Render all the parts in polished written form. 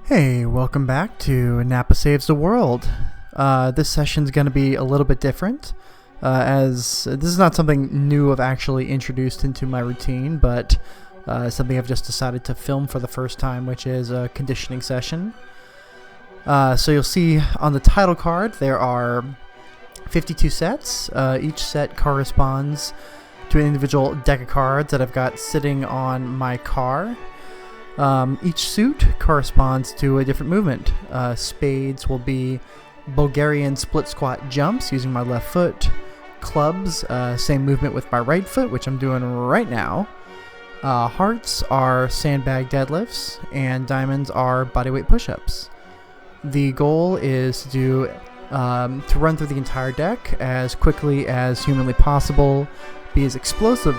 Hey, welcome back to Napa Saves the World. This session's going to be a little bit different, as this is not something new I've actually introduced into my routine, but something I've just decided to film for the first time, which is a conditioning session. So you'll see on the title card there are 52 sets. Each set corresponds to an individual deck of cards that I've got sitting on my car. Each suit corresponds to a different movement. Spades will be Bulgarian split squat jumps using my left foot. Clubs, same movement with my right foot, which I'm doing right now. Hearts are sandbag deadlifts, and diamonds are bodyweight push-ups. The goal is to run through the entire deck as quickly as humanly possible, be as explosive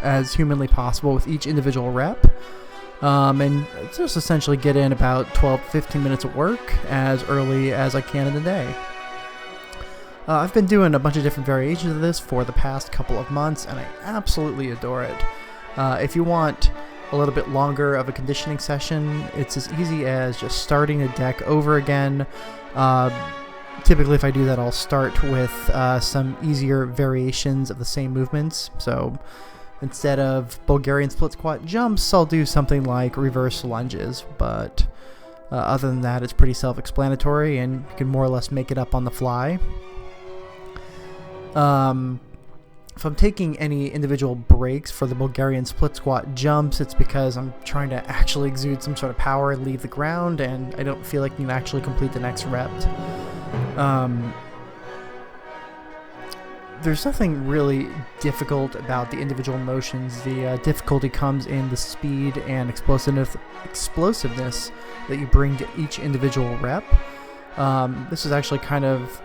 as humanly possible with each individual rep, and just essentially get in about 12-15 minutes of work as early as I can in the day. I've been doing a bunch of different variations of this for the past couple of months, and I absolutely adore it. If you want a little bit longer of a conditioning session, it's as easy as just starting the deck over again. Typically, if I do that, I'll start with some easier variations of the same movements. So instead of Bulgarian split squat jumps, I'll do something like reverse lunges. But other than that, it's pretty self-explanatory, and you can more or less make it up on the fly. If I'm taking any individual breaks for the Bulgarian split squat jumps, it's because I'm trying to actually exude some sort of power and leave the ground, and I don't feel like I can actually complete the next rep. There's nothing really difficult about the individual motions. The difficulty comes in the speed and explosiveness that you bring to each individual rep. This is actually kind of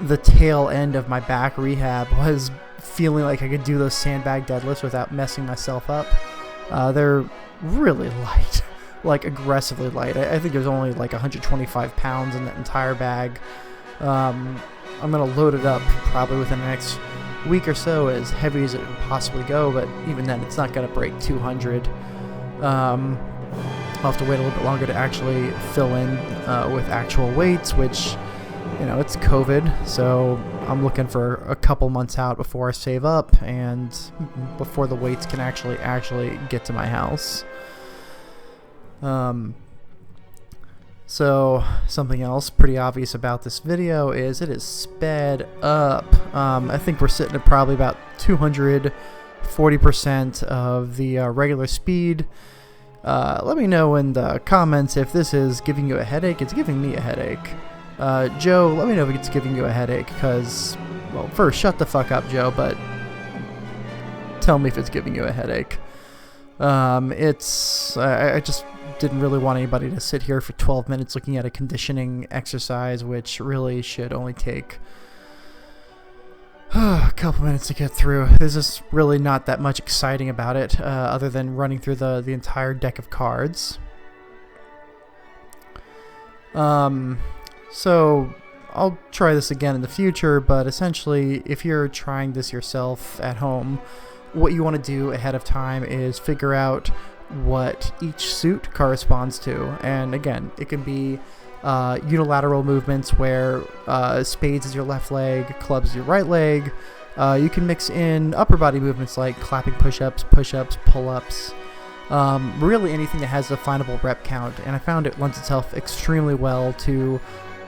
the tail end of my back rehab, was feeling like I could do those sandbag deadlifts without messing myself up. They're really light. Like aggressively light. I think there's only like 125 pounds in that entire bag. I'm gonna load it up probably within the next week or so, as heavy as it can possibly go, but even then it's not gonna break 200. I'll have to wait a little bit longer to actually fill in with actual weights, which, you know, it's COVID, so I'm looking for a couple months out before I save up and before the weights can actually get to my house. So something else pretty obvious about this video is it is sped up. I think we're sitting at probably about 240% of the regular speed. Let me know in the comments if this is giving you a headache. It's giving me a headache. Joe, let me know if it's giving you a headache, because, well, first, shut the fuck up, Joe, but tell me if it's giving you a headache. I just didn't really want anybody to sit here for 12 minutes looking at a conditioning exercise, which really should only take a couple minutes to get through. There's just really not that much exciting about it, other than running through the entire deck of cards. So I'll try this again in the future, but essentially, if you're trying this yourself at home, what you want to do ahead of time is figure out what each suit corresponds to. And again, it can be unilateral movements where spades is your left leg, clubs is your right leg. You can mix in upper body movements like clapping push-ups, pull-ups, really anything that has a definable rep count. And I found it lends itself extremely well to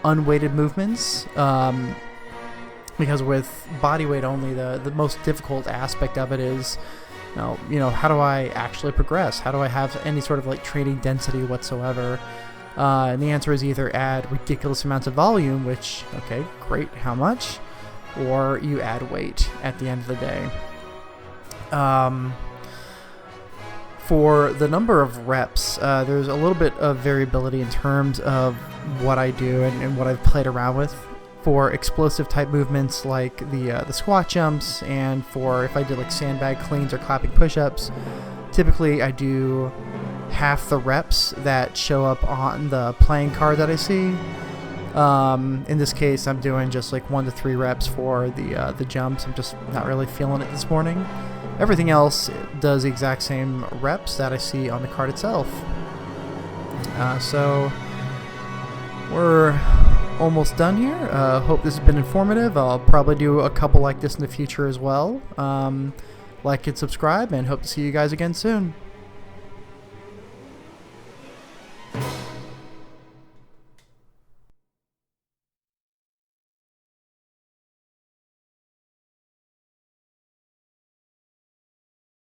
unweighted movements, because with body weight only, the most difficult aspect of it is, you know, how do I actually progress? How do I have any sort of like training density whatsoever? And the answer is either add ridiculous amounts of volume, which, okay, great, how much? Or you add weight at the end of the day. For the number of reps, there's a little bit of variability in terms of what I do and what I've played around with. For explosive type movements like the squat jumps, and for if I did like sandbag cleans or clapping push-ups, typically I do half the reps that show up on the playing card that I see. In this case, I'm doing just like 1 to 3 reps for the jumps. I'm just not really feeling it this morning. Everything else does the exact same reps that I see on the card itself. So we're almost done here. Hope this has been informative. I'll probably do a couple like this in the future as well. Like and subscribe, and hope to see you guys again soon.